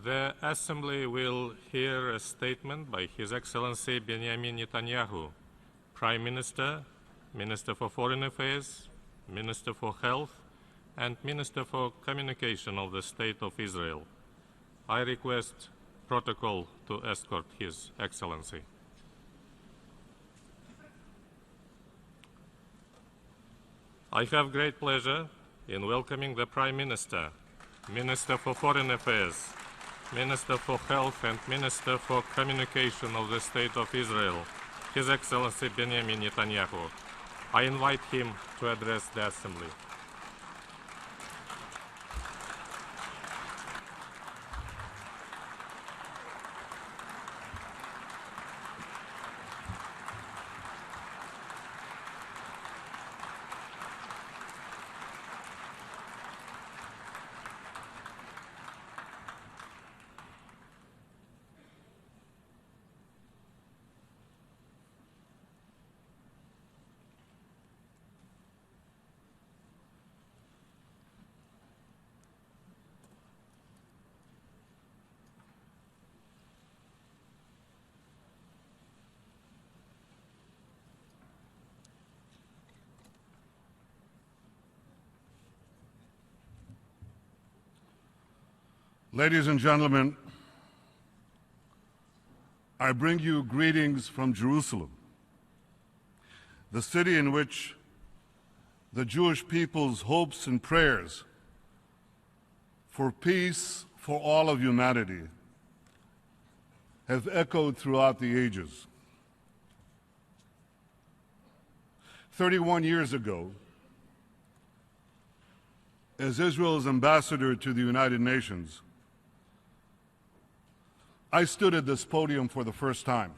The Assembly will hear a statement by His Excellency Benjamin Netanyahu, Prime Minister, Minister for Foreign Affairs, Minister for Health, and Minister for Communication of the State of Israel. I request protocol to escort His Excellency. I have great pleasure in welcoming the Prime Minister, Minister for Foreign Affairs, Minister for Health, and Minister for Communication of the State of Israel, His Excellency Benjamin Netanyahu. I invite him to address the Assembly. Ladies and gentlemen, I bring you greetings from Jerusalem, the city in which the Jewish people's hopes and prayers for peace for all of humanity have echoed throughout the ages. 31 years ago, as Israel's ambassador to the United Nations, I stood at this podium for the first time.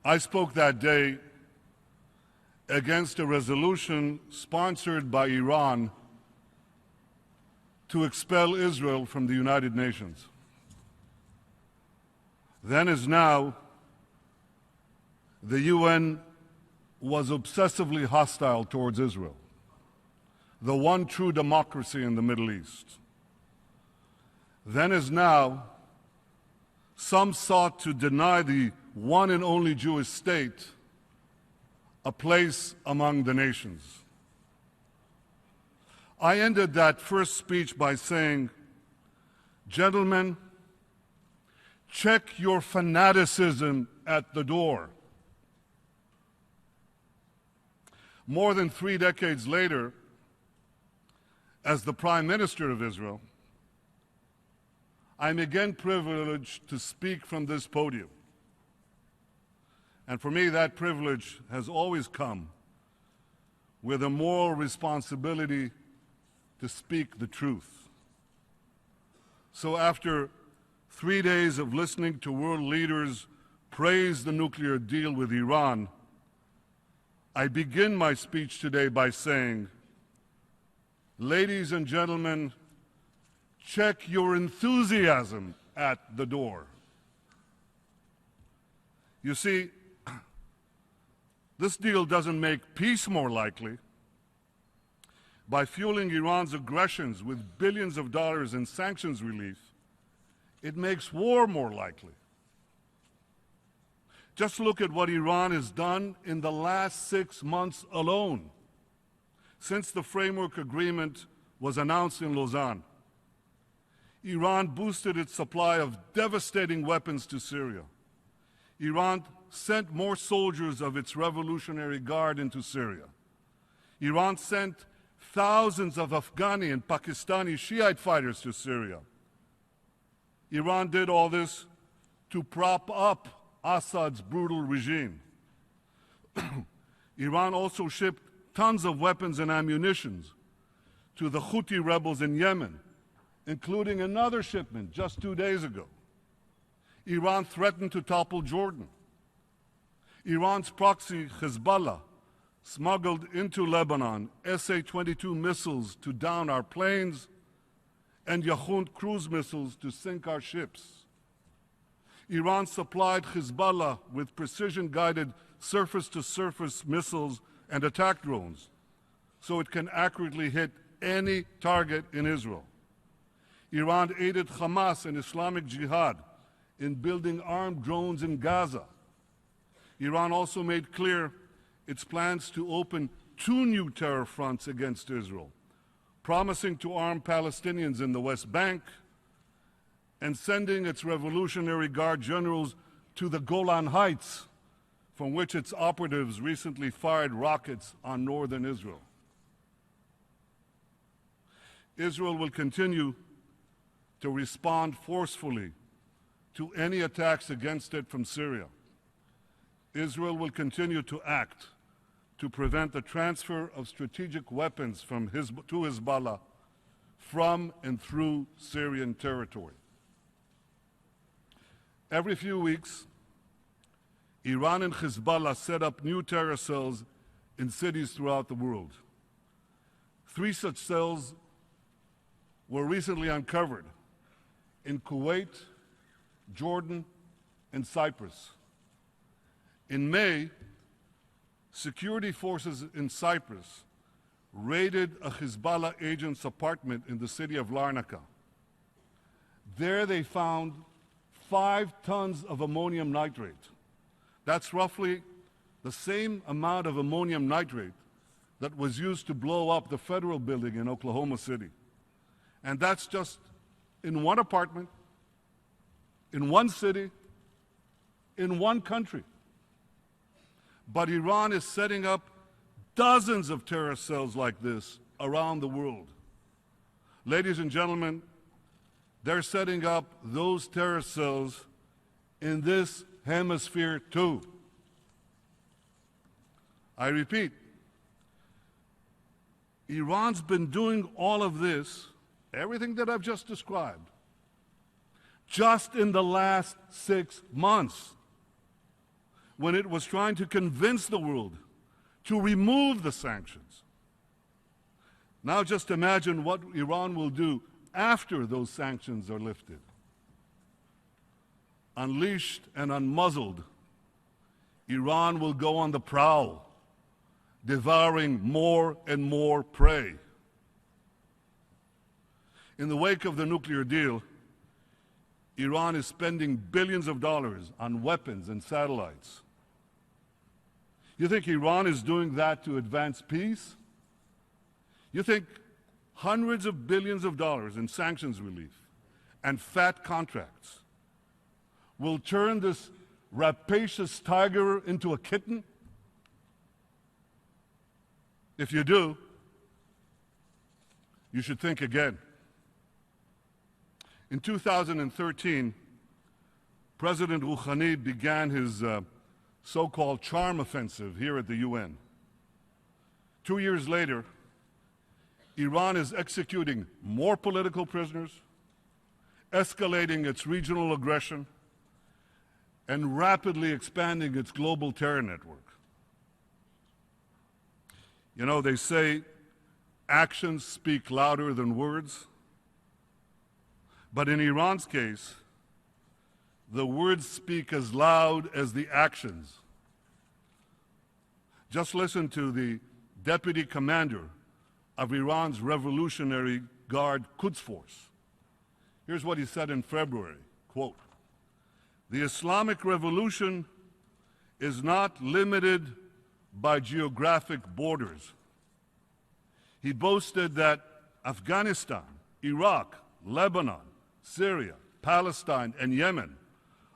I spoke that day against a resolution sponsored by Iran to expel Israel from the United Nations. Then as now, the UN was obsessively hostile towards Israel, the one true democracy in the Middle East. Then as now, some sought to deny the one and only Jewish state a place among the nations. I ended that first speech by saying, "Gentlemen, check your fanaticism at the door." More than 3 decades later, as the Prime Minister of Israel, I'm again privileged to speak from this podium. And for me, that privilege has always come with a moral responsibility to speak the truth. So after 3 days of listening to world leaders praise the nuclear deal with Iran, I begin my speech today by saying, ladies and gentlemen, check your enthusiasm at the door. You see, this deal doesn't make peace more likely. By fueling Iran's aggressions with billions of dollars in sanctions relief, it makes war more likely. Just look at what Iran has done in the last 6 months alone, since the framework agreement was announced in Lausanne. Iran boosted its supply of devastating weapons to Syria. Iran sent more soldiers of its Revolutionary Guard into Syria. Iran sent thousands of Afghani and Pakistani Shiite fighters to Syria. Iran did all this to prop up Assad's brutal regime. Iran also shipped tons of weapons and ammunition to the Houthi rebels in Yemen, including another shipment just 2 days ago. Iran threatened to topple Jordan. Iran's proxy, Hezbollah, smuggled into Lebanon SA-22 missiles to down our planes and Yahoun cruise missiles to sink our ships. Iran supplied Hezbollah with precision-guided surface-to-surface missiles and attack drones so it can accurately hit any target in Israel. Iran aided Hamas and Islamic Jihad in building armed drones in Gaza. Iran also made clear its plans to open 2 new terror fronts against Israel, promising to arm Palestinians in the West Bank and sending its Revolutionary Guard generals to the Golan Heights, from which its operatives recently fired rockets on northern Israel. Israel will continue to respond forcefully to any attacks against it from Syria. Israel will continue to act to prevent the transfer of strategic weapons to Hezbollah from and through Syrian territory. Every few weeks, Iran and Hezbollah set up new terror cells in cities throughout the world. 3 such cells were recently uncovered in Kuwait, Jordan, and Cyprus. In May, security forces in Cyprus raided a Hezbollah agent's apartment in the city of Larnaca. There they found 5 tons of ammonium nitrate. That's roughly the same amount of ammonium nitrate that was used to blow up the federal building in Oklahoma City. And that's just in one apartment, in one city, in one country. But Iran is setting up dozens of terror cells like this around the world. Ladies and gentlemen, they're setting up those terror cells in this hemisphere too. I repeat, Iran's been doing all of this, everything that I've just described, just in the last 6 months, when it was trying to convince the world to remove the sanctions. Now just imagine what Iran will do after those sanctions are lifted. Unleashed and unmuzzled, Iran will go on the prowl, devouring more and more prey. In the wake of the nuclear deal, Iran is spending billions of dollars on weapons and satellites. You think Iran is doing that to advance peace? You think hundreds of billions of dollars in sanctions relief and fat contracts will turn this rapacious tiger into a kitten? If you do, you should think again. In 2013, President Rouhani began his so-called charm offensive here at the UN. 2 years later, Iran is executing more political prisoners, escalating its regional aggression, and rapidly expanding its global terror network. You know, they say actions speak louder than words. But in Iran's case, the words speak as loud as the actions. Just listen to the deputy commander of Iran's Revolutionary Guard Quds Force. Here's what he said in February, quote, "The Islamic Revolution is not limited by geographic borders." He boasted that Afghanistan, Iraq, Lebanon, Syria, Palestine, and Yemen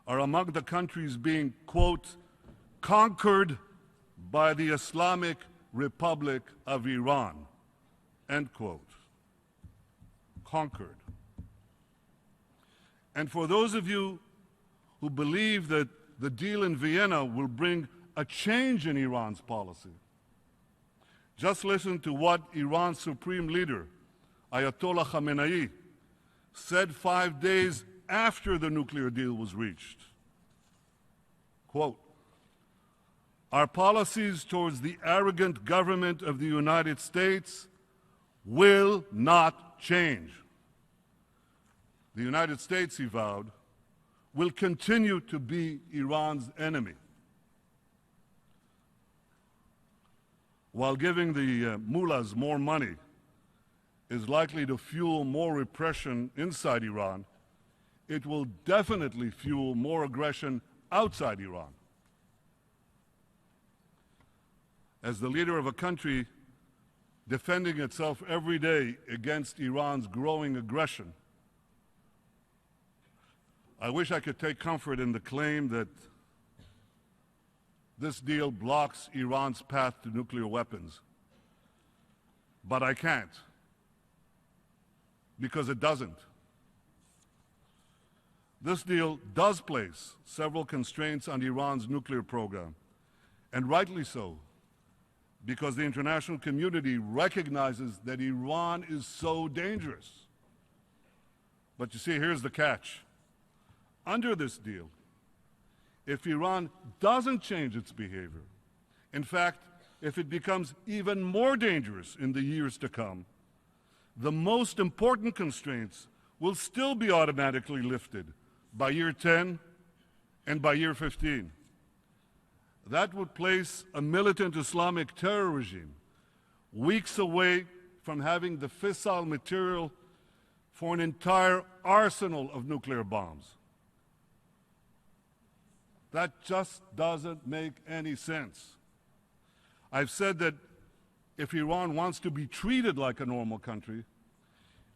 are among the countries being, quote, "conquered by the Islamic Republic of Iran," end quote. Conquered. And for those of you who believe that the deal in Vienna will bring a change in Iran's policy, just listen to what Iran's supreme leader, Ayatollah Khamenei, said 5 days after the nuclear deal was reached. Quote, "Our policies towards the arrogant government of the United States will not change. The United States," he vowed, "will continue to be Iran's enemy." While giving the mullahs more money is likely to fuel more repression inside Iran, it will definitely fuel more aggression outside Iran. As the leader of a country defending itself every day against Iran's growing aggression, I wish I could take comfort in the claim that this deal blocks Iran's path to nuclear weapons. But I can't, because it doesn't. This deal does place several constraints on Iran's nuclear program, and rightly so, because the international community recognizes that Iran is so dangerous. But you see, here's the catch. Under this deal, if Iran doesn't change its behavior, in fact, if it becomes even more dangerous in the years to come, the most important constraints will still be automatically lifted by year 10 and by year 15. That would place a militant Islamic terror regime weeks away from having the fissile material for an entire arsenal of nuclear bombs. That just doesn't make any sense. I've said that if Iran wants to be treated like a normal country,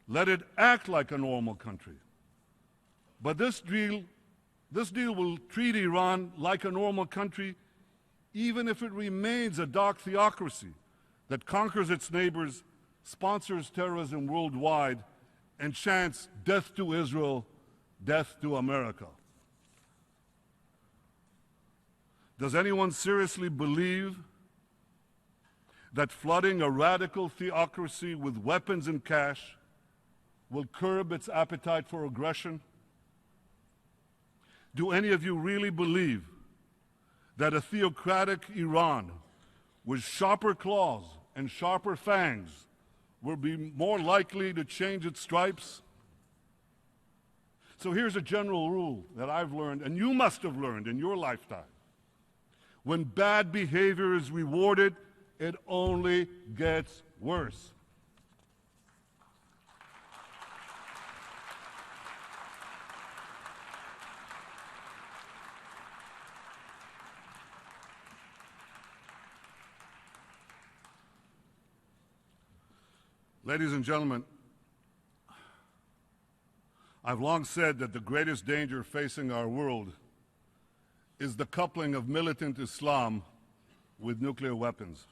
let it act like a normal country. But this deal will treat Iran like a normal country even if it remains a dark theocracy that conquers its neighbors, sponsors terrorism worldwide, and chants death to Israel, death to America. Does anyone seriously believe that flooding a radical theocracy with weapons and cash will curb its appetite for aggression? Do any of you really believe that a theocratic Iran with sharper claws and sharper fangs will be more likely to change its stripes? So here's a general rule that I've learned, and you must have learned in your lifetime. When bad behavior is rewarded, it only gets worse. Ladies and gentlemen, I've long said that the greatest danger facing our world is the coupling of militant Islam with nuclear weapons.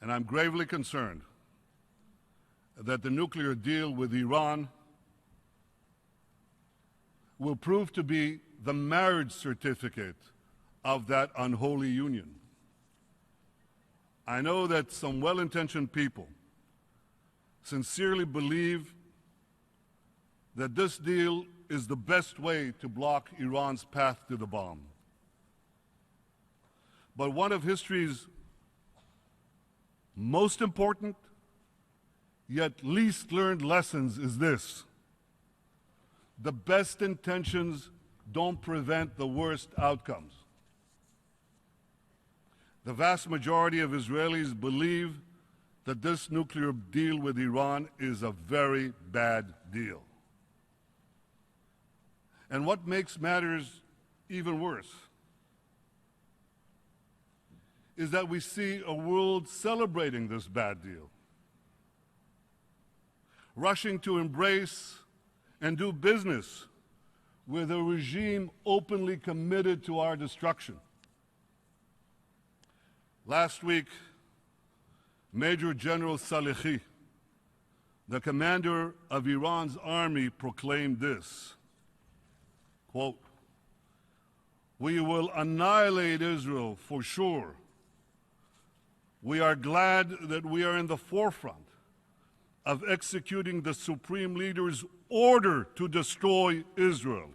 And I'm gravely concerned that the nuclear deal with Iran will prove to be the marriage certificate of that unholy union. I know that some well-intentioned people sincerely believe that this deal is the best way to block Iran's path to the bomb. But one of history's most important, yet least learned lessons is this: the best intentions don't prevent the worst outcomes. The vast majority of Israelis believe that this nuclear deal with Iran is a very bad deal. And what makes matters even worse is that we see a world celebrating this bad deal, rushing to embrace and do business with a regime openly committed to our destruction. Last week, Major General Salehi, the commander of Iran's army, proclaimed this, quote, "We will annihilate Israel for sure. We are glad that we are in the forefront of executing the Supreme Leader's order to destroy Israel."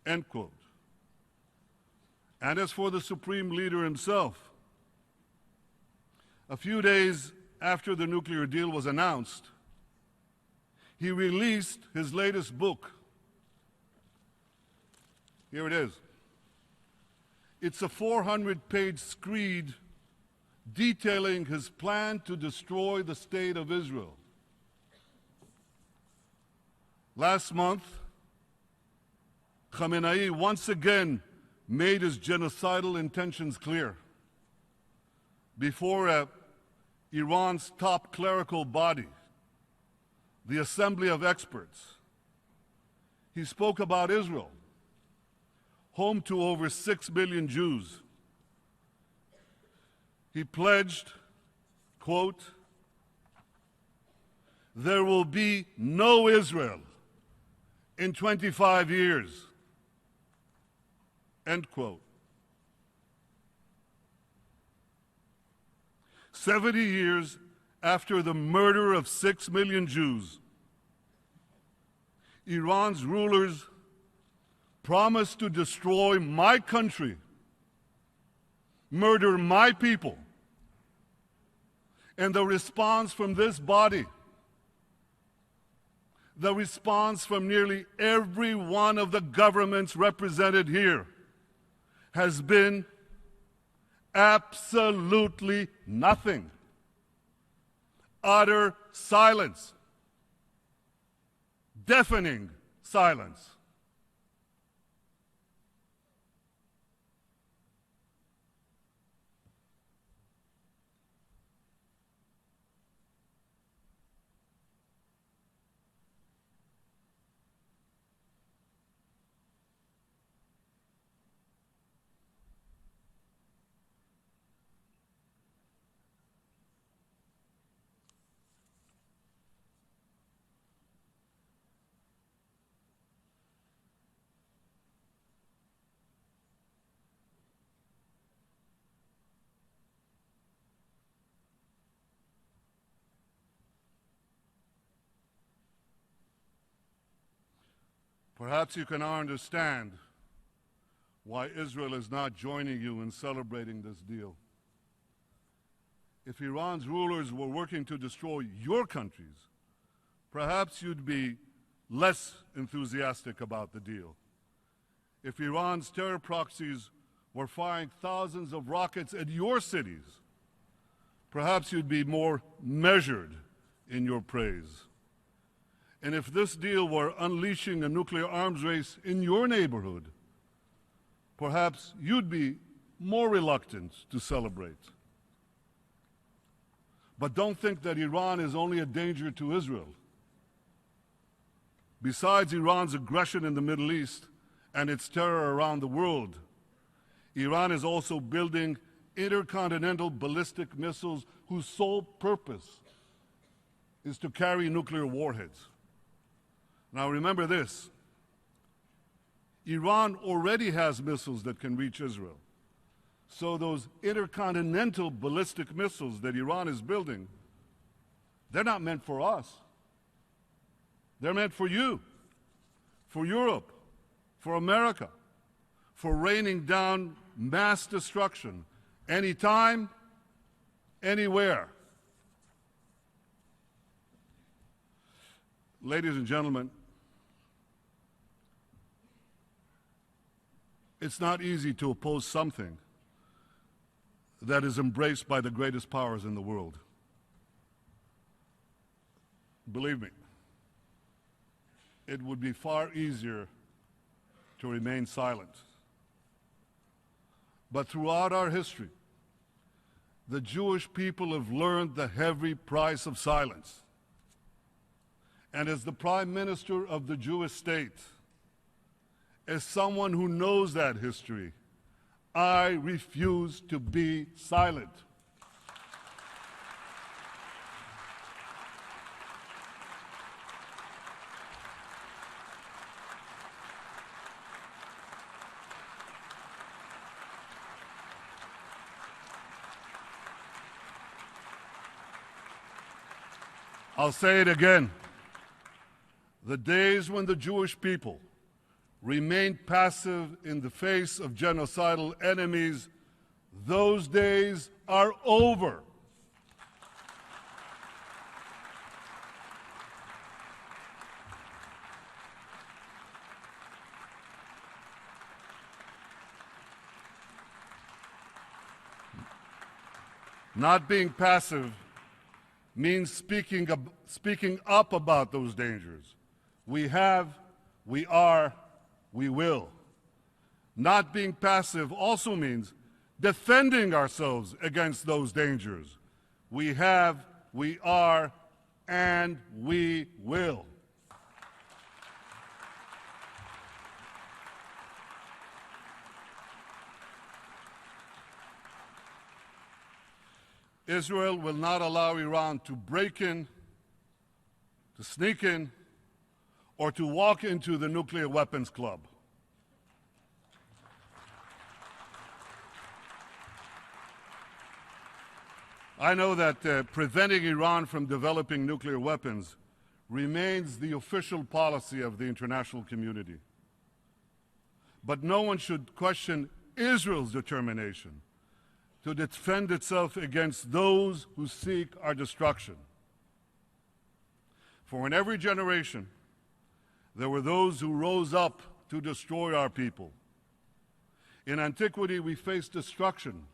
End quote. And as for the Supreme Leader himself, a few days after the nuclear deal was announced, he released his latest book. Here it is. It's a 400-page screed detailing his plan to destroy the state of Israel. Last month, Khamenei once again made his genocidal intentions clear before Iran's top clerical body, the Assembly of Experts. He spoke about Israel, home to over 6 million Jews. He pledged, quote, "There will be no Israel in 25 years," end quote. 70 years after the murder of 6 million Jews, Iran's rulers promised to destroy my country, murder my people. And the response from this body, the response from nearly every one of the governments represented here, has been absolutely nothing. Utter silence. Deafening silence. Perhaps you can now understand why Israel is not joining you in celebrating this deal. If Iran's rulers were working to destroy your countries, perhaps you'd be less enthusiastic about the deal. If Iran's terror proxies were firing thousands of rockets at your cities, perhaps you'd be more measured in your praise. And if this deal were unleashing a nuclear arms race in your neighborhood, perhaps you'd be more reluctant to celebrate. But don't think that Iran is only a danger to Israel. Besides Iran's aggression in the Middle East and its terror around the world, Iran is also building intercontinental ballistic missiles whose sole purpose is to carry nuclear warheads. Now remember this, Iran already has missiles that can reach Israel. So those intercontinental ballistic missiles that Iran is building, they're not meant for us. They're meant for you, for Europe, for America, for raining down mass destruction anytime, anywhere. Ladies and gentlemen, it's not easy to oppose something that is embraced by the greatest powers in the world. Believe me, it would be far easier to remain silent. But throughout our history, the Jewish people have learned the heavy price of silence. And as the Prime Minister of the Jewish state, as someone who knows that history, I refuse to be silent. I'll say it again. The days when the Jewish people remained passive in the face of genocidal enemies, those days are over. Not being passive means speaking up about those dangers. We have, we are, we will. Not being passive also means defending ourselves against those dangers. We have, we are, and we will. Israel will not allow Iran to break in, to sneak in, or to walk into the nuclear weapons club. I know that preventing Iran from developing nuclear weapons remains the official policy of the international community. But no one should question Israel's determination to defend itself against those who seek our destruction. For in every generation, there were those who rose up to destroy our people. In antiquity, we faced destruction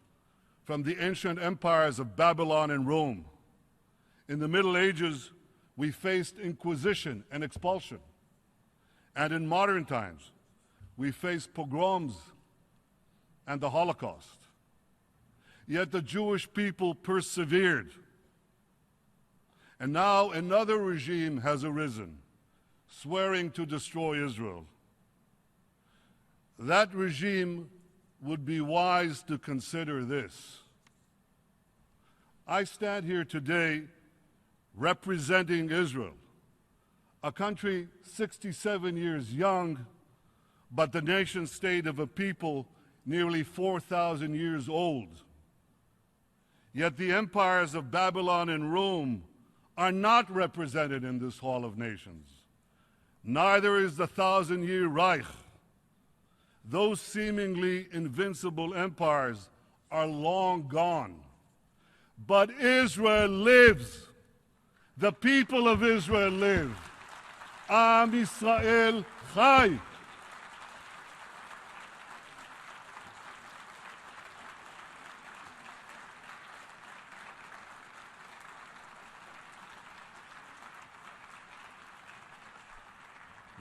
from the ancient empires of Babylon and Rome. In the Middle Ages, we faced inquisition and expulsion. And in modern times, we face pogroms and the Holocaust. Yet the Jewish people persevered. And now another regime has arisen, swearing to destroy Israel. That regime would be wise to consider this. I stand here today representing Israel, a country 67 years young, but the nation state of a people nearly 4,000 years old. Yet the empires of Babylon and Rome are not represented in this Hall of Nations. Neither is the 1,000-year Reich. Those seemingly invincible empires are long gone. But Israel lives. The people of Israel live. Am Yisrael Chai.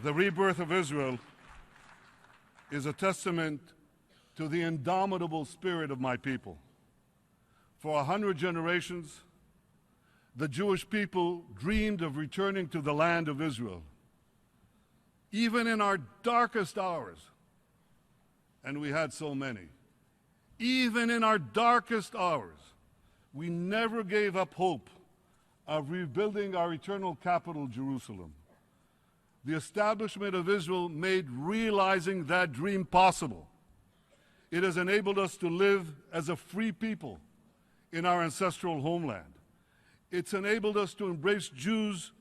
The rebirth of Israel is a testament to the indomitable spirit of my people. For 100 generations, the Jewish people dreamed of returning to the land of Israel. Even in our darkest hours, and we had so many, even in our darkest hours, we never gave up hope of rebuilding our eternal capital, Jerusalem. The establishment of Israel made realizing that dream possible. It has enabled us to live as a free people in our ancestral homeland. It's enabled us to embrace Jews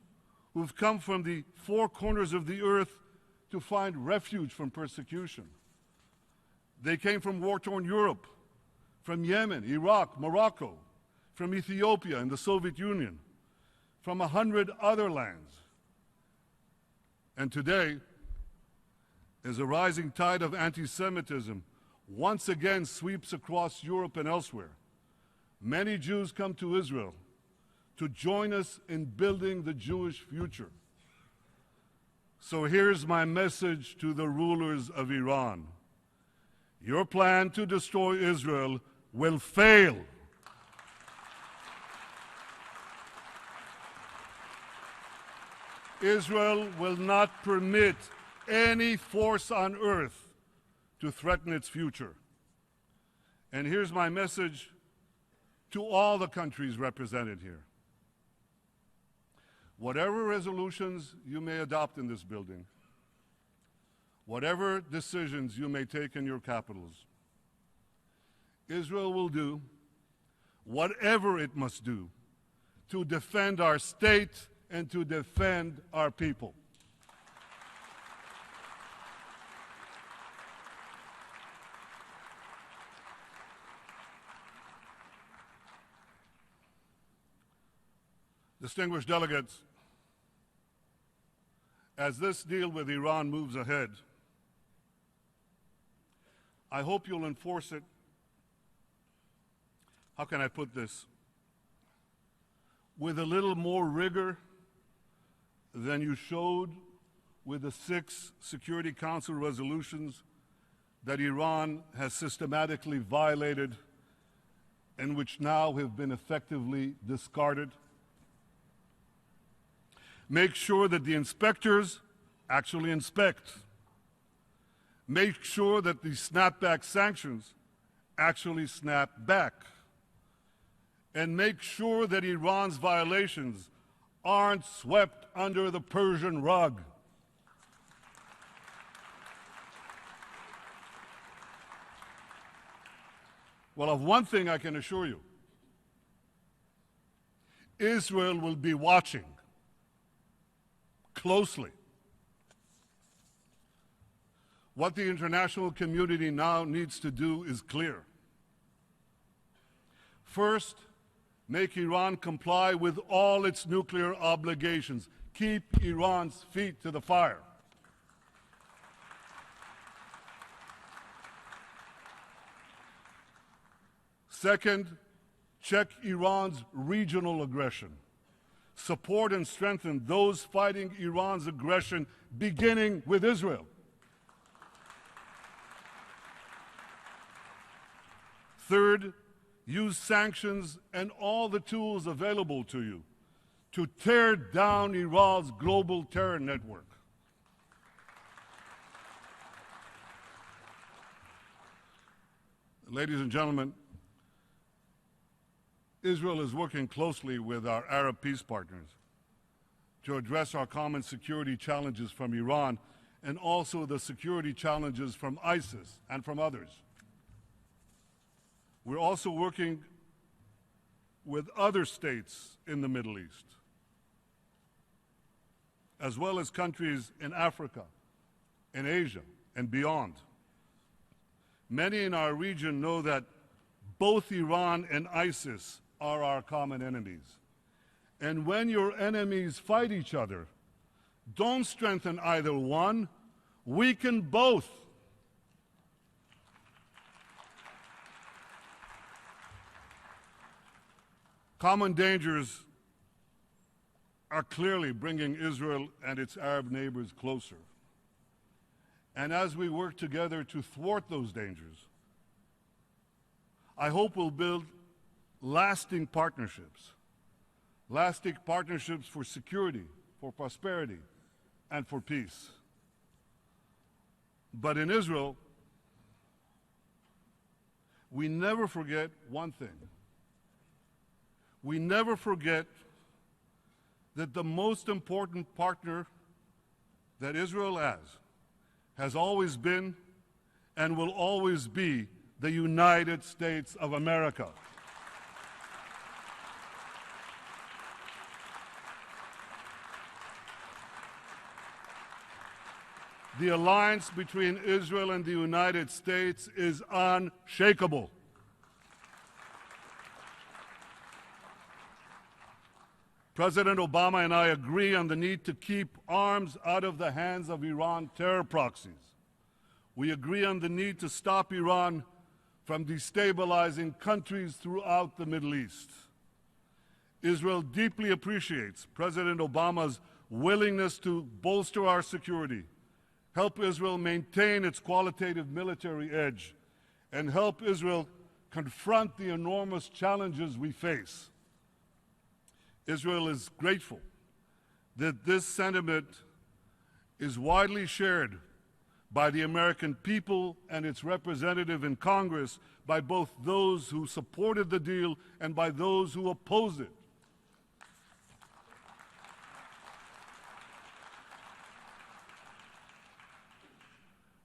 who've come from the four corners of the earth to find refuge from persecution. They came from war-torn Europe, from Yemen, Iraq, Morocco, from Ethiopia and the Soviet Union, from 100 other lands. And today, as a rising tide of anti-Semitism once again sweeps across Europe and elsewhere, many Jews come to Israel to join us in building the Jewish future. So here's my message to the rulers of Iran. Your plan to destroy Israel will fail. Israel will not permit any force on earth to threaten its future. And here's my message to all the countries represented here. Whatever resolutions you may adopt in this building, whatever decisions you may take in your capitals, Israel will do whatever it must do to defend our state and to defend our people. Distinguished delegates, as this deal with Iran moves ahead, I hope you'll enforce it. How can I put this? with a little more rigor than you showed with the 6 Security Council resolutions that Iran has systematically violated and which now have been effectively discarded. Make sure that the inspectors actually inspect. Make sure that the snapback sanctions actually snap back. And make sure that Iran's violations aren't swept under the Persian rug. Well, of one thing I can assure you, Israel will be watching closely. What the international community now needs to do is clear. First, make Iran comply with all its nuclear obligations. Keep Iran's feet to the fire. Second, check Iran's regional aggression. Support and strengthen those fighting Iran's aggression, beginning with Israel. Third, use sanctions and all the tools available to you to tear down Iran's global terror network. Ladies and gentlemen, Israel is working closely with our Arab peace partners to address our common security challenges from Iran and also the security challenges from ISIS and from others. We're also working with other states in the Middle East, as well as countries in Africa, in Asia, and beyond. Many in our region know that both Iran and ISIS are our common enemies. And when your enemies fight each other, don't strengthen either one, weaken both. Common dangers are clearly bringing Israel and its Arab neighbors closer. And as we work together to thwart those dangers, I hope we'll build lasting partnerships for security, for prosperity, and for peace. But in Israel, we never forget one thing. We never forget that the most important partner that Israel has always been and will always be the United States of America. The alliance between Israel and the United States is unshakable. President Obama and I agree on the need to keep arms out of the hands of Iran terror proxies. We agree on the need to stop Iran from destabilizing countries throughout the Middle East. Israel deeply appreciates President Obama's willingness to bolster our security, help Israel maintain its qualitative military edge, and help Israel confront the enormous challenges we face. Israel is grateful that this sentiment is widely shared by the American people and its representative in Congress, by both those who supported the deal and by those who opposed it.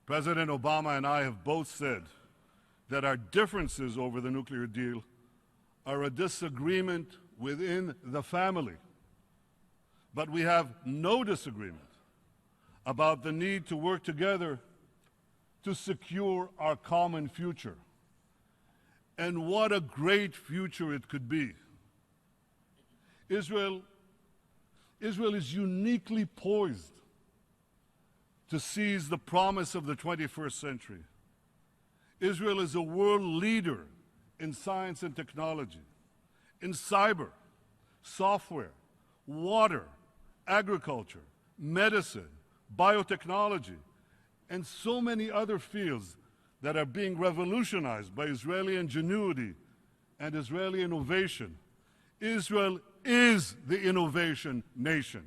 President Obama and I have both said that our differences over the nuclear deal are a disagreement within the family. But we have no disagreement about the need to work together to secure our common future. And what a great future it could be. Israel is uniquely poised to seize the promise of the 21st century. Israel is a world leader in science and technology, in cyber, software, water, agriculture, medicine, biotechnology, and so many other fields that are being revolutionized by Israeli ingenuity and Israeli innovation. Israel is the innovation nation.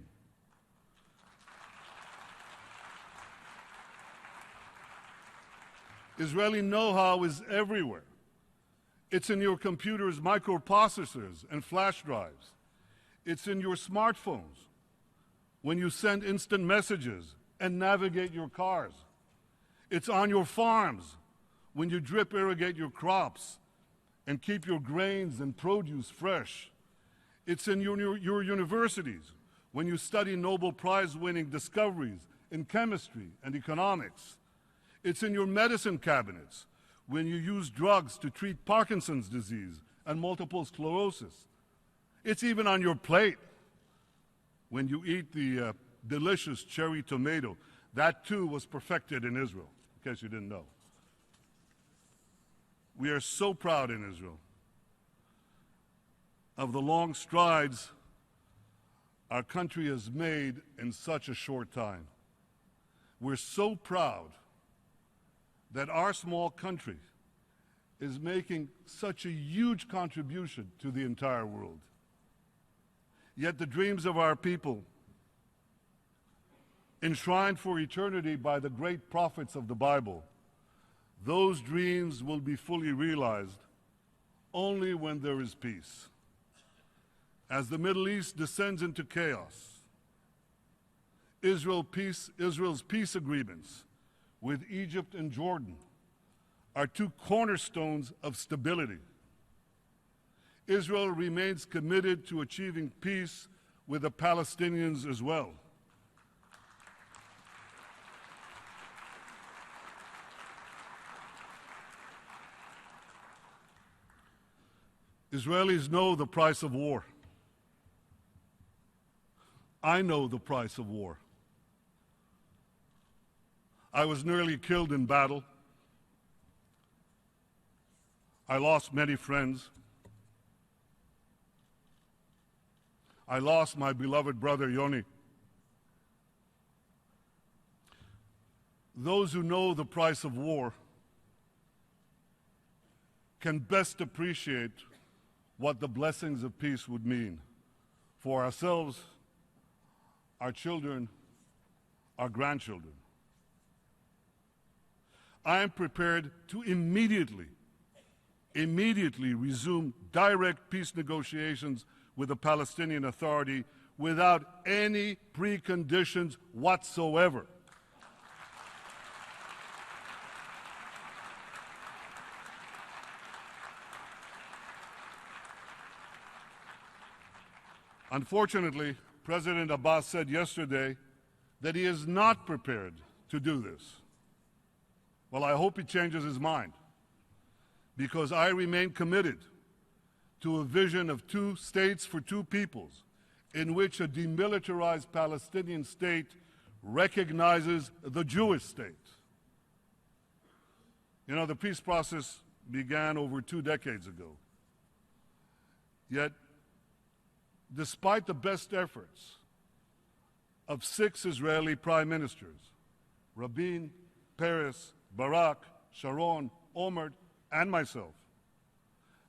Israeli know-how is everywhere. It's in your computer's microprocessors and flash drives. It's in your smartphones when you send instant messages and navigate your cars. It's on your farms when you drip irrigate your crops and keep your grains and produce fresh. It's in your universities when you study Nobel Prize-winning discoveries in chemistry and economics. It's in your medicine cabinets when you use drugs to treat Parkinson's disease and multiple sclerosis. It's even on your plate when you eat the delicious cherry tomato. That too was perfected in Israel, in case you didn't know. We are so proud in Israel of the long strides our country has made in such a short time. We're so proud that our small country is making such a huge contribution to the entire world. Yet the dreams of our people, enshrined for eternity by the great prophets of the Bible, those dreams will be fully realized only when there is peace. As the Middle East descends into chaos, Israel's peace agreements with Egypt and Jordan are two cornerstones of stability. Israel remains committed to achieving peace with the Palestinians as well. Israelis know the price of war. I know the price of war. I was nearly killed in battle. I lost many friends. I lost my beloved brother Yoni. Those who know the price of war can best appreciate what the blessings of peace would mean for ourselves, our children, our grandchildren. I am prepared to immediately resume direct peace negotiations with the Palestinian Authority without any preconditions whatsoever. Unfortunately, President Abbas said yesterday that he is not prepared to do this. Well, I hope he changes his mind, because I remain committed to a vision of 2 states for 2 peoples, in which a demilitarized Palestinian state recognizes the Jewish state. You know, the peace process began over 2 decades ago. Yet, despite the best efforts of 6 Israeli prime ministers, Rabin, Peres, Barak, Sharon, Omar, and myself,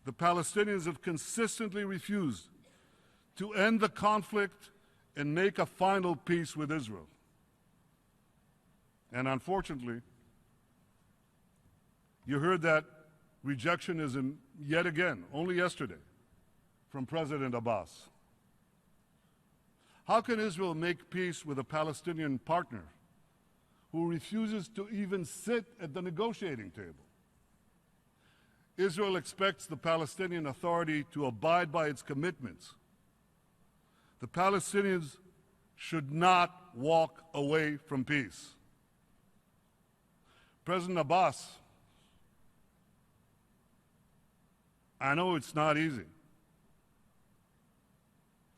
the Palestinians have consistently refused to end the conflict and make a final peace with Israel. And unfortunately, you heard that rejectionism yet again, only yesterday, from President Abbas. How can Israel make peace with a Palestinian partner who refuses to even sit at the negotiating table? Israel expects the Palestinian Authority to abide by its commitments. The Palestinians should not walk away from peace. President Abbas, I know it's not easy.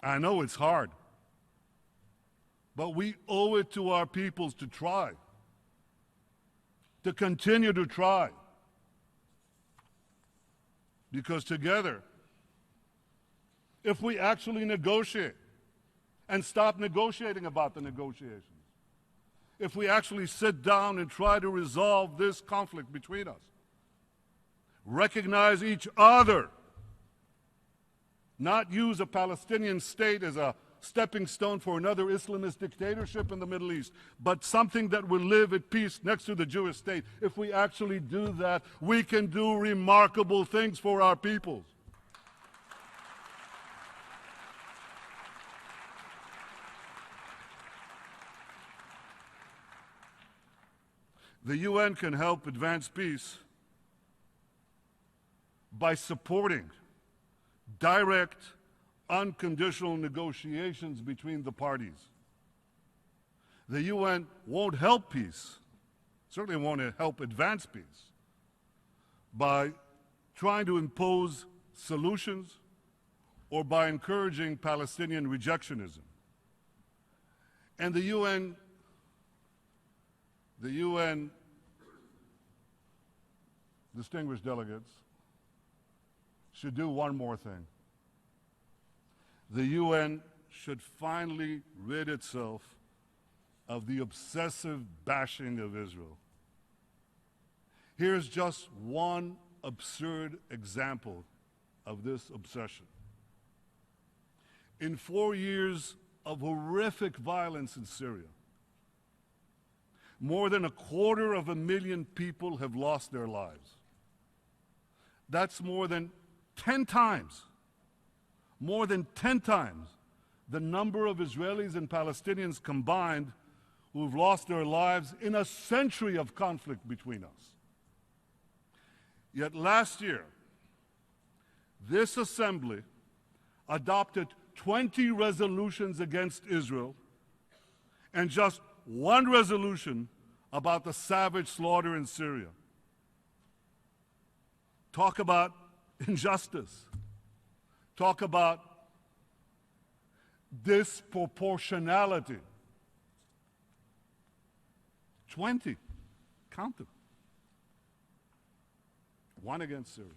I know it's hard. But we owe it to our peoples to try, to continue to try. Because together, if we actually negotiate and stop negotiating about the negotiations. If we actually sit down and try to resolve this conflict between us. Recognize each other. Not use a Palestinian state as a stepping stone for another Islamist dictatorship in the Middle East, but something that will live at peace next to the Jewish state. If we actually do that, we can do remarkable things for our peoples. The UN can help advance peace by supporting direct, unconditional negotiations between the parties. The UN won't help peace, certainly won't help advance peace, by trying to impose solutions or by encouraging Palestinian rejectionism. And the UN distinguished delegates should do one more thing. The UN should finally rid itself of the obsessive bashing of Israel. Here's just one absurd example of this obsession. In 4 years of horrific violence in Syria, more than 250,000 people have lost their lives. That's more than 10 times the number of Israelis and Palestinians combined who've lost their lives in a century of conflict between us. Yet last year, this assembly adopted 20 resolutions against Israel and just one resolution about the savage slaughter in Syria. Talk about injustice. Talk about disproportionality. 20. Count them. One against Syria.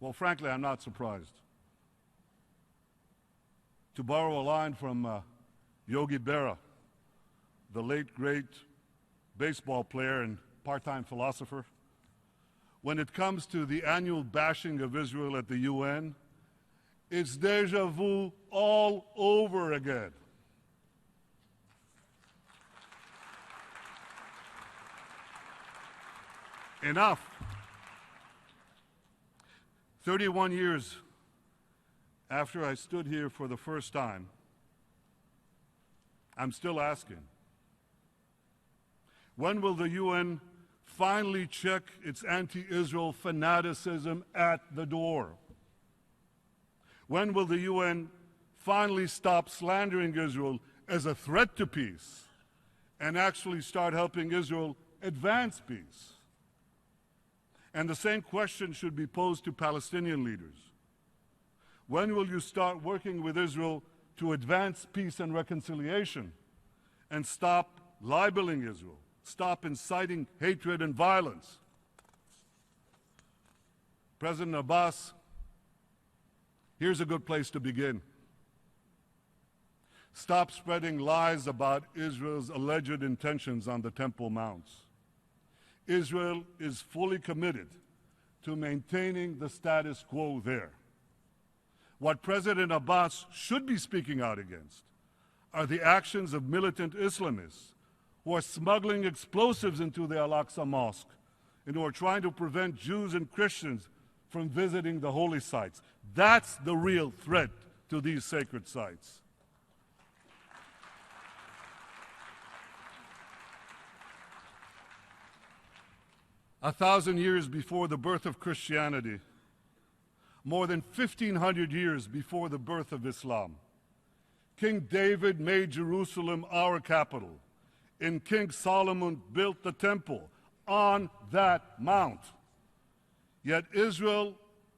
Well, frankly, I'm not surprised. To borrow a line from Yogi Berra, the late, great baseball player and part-time philosopher, when it comes to the annual bashing of Israel at the UN, it's déjà vu all over again. Enough. 31 years after I stood here for the first time, I'm still asking, when will the UN finally check its anti-Israel fanaticism at the door? When will the UN finally stop slandering Israel as a threat to peace and actually start helping Israel advance peace? And the same question should be posed to Palestinian leaders. When will you start working with Israel to advance peace and reconciliation and stop libeling Israel? Stop inciting hatred and violence. President Abbas, here's a good place to begin. Stop spreading lies about Israel's alleged intentions on the Temple Mounts. Israel is fully committed to maintaining the status quo there. What President Abbas should be speaking out against are the actions of militant Islamists who are smuggling explosives into the Al-Aqsa Mosque and who are trying to prevent Jews and Christians from visiting the holy sites. That's the real threat to these sacred sites. A 1,000 years before the birth of Christianity, more than 1,500 years before the birth of Islam, King David made Jerusalem our capital, and King Solomon built the temple on that mount. Yet Israel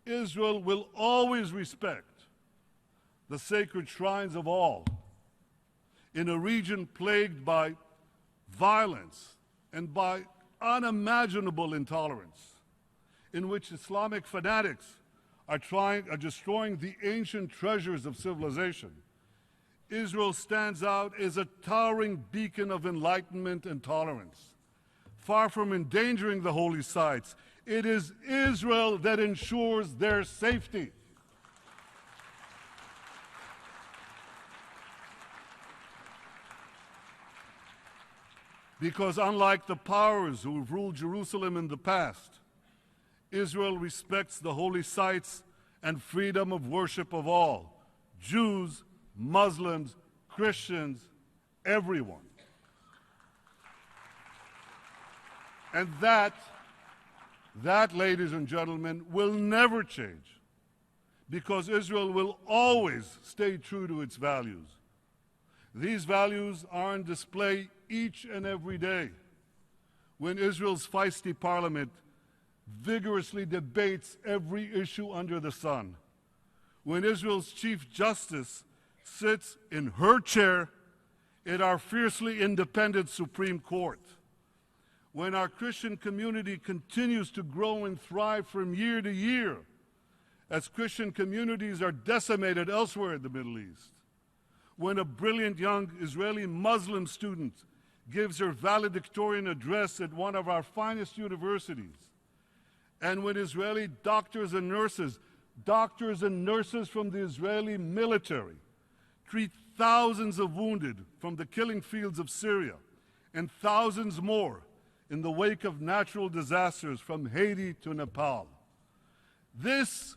will always respect the sacred shrines of all in a region plagued by violence and by unimaginable intolerance, in which Islamic fanatics are destroying the ancient treasures of civilization, Israel stands out as a towering beacon of enlightenment and tolerance. Far from endangering the holy sites, it is Israel that ensures their safety. Because unlike the powers who have ruled Jerusalem in the past, Israel respects the holy sites and freedom of worship of all, Jews, Muslims, Christians, everyone. And that, ladies and gentlemen, will never change, because Israel will always stay true to its values. These values are on display each and every day when Israel's feisty parliament vigorously debates every issue under the sun, when Israel's Chief Justice sits in her chair at our fiercely independent Supreme Court, when our Christian community continues to grow and thrive from year to year, as Christian communities are decimated elsewhere in the Middle East, when a brilliant young Israeli Muslim student gives her valedictorian address at one of our finest universities, and when Israeli doctors and nurses from the Israeli military treat thousands of wounded from the killing fields of Syria and thousands more in the wake of natural disasters from Haiti to Nepal. This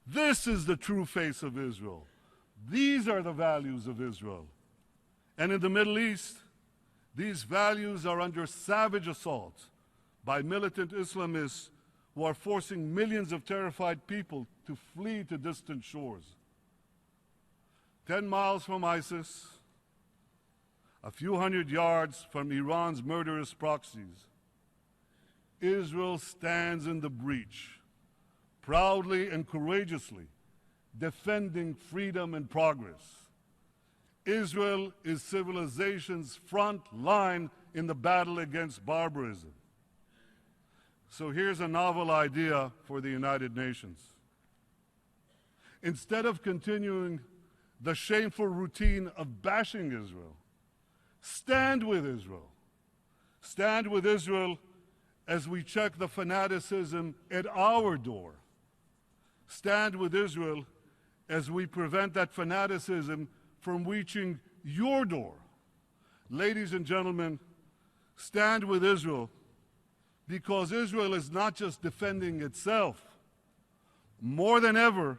is the true face of Israel. These are the values of Israel. And in the Middle East, these values are under savage assault by militant Islamists who are forcing millions of terrified people to flee to distant shores. 10 miles from ISIS, a few hundred yards from Iran's murderous proxies, Israel stands in the breach, proudly and courageously defending freedom and progress. Israel is civilization's front line in the battle against barbarism. So here's a novel idea for the United Nations. Instead of continuing the shameful routine of bashing Israel, stand with Israel. Stand with Israel as we check the fanaticism at our door. Stand with Israel as we prevent that fanaticism from reaching your door. Ladies and gentlemen, stand with Israel, because Israel is not just defending itself. More than ever,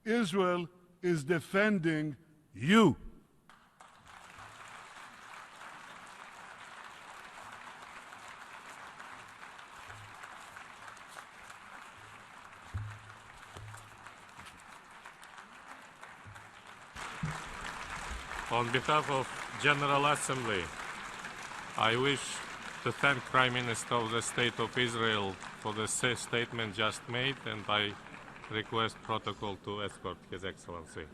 Israel is defending you. On behalf of General Assembly, I wish to thank Prime Minister of the State of Israel for the statement just made, and I request protocol to escort His Excellency.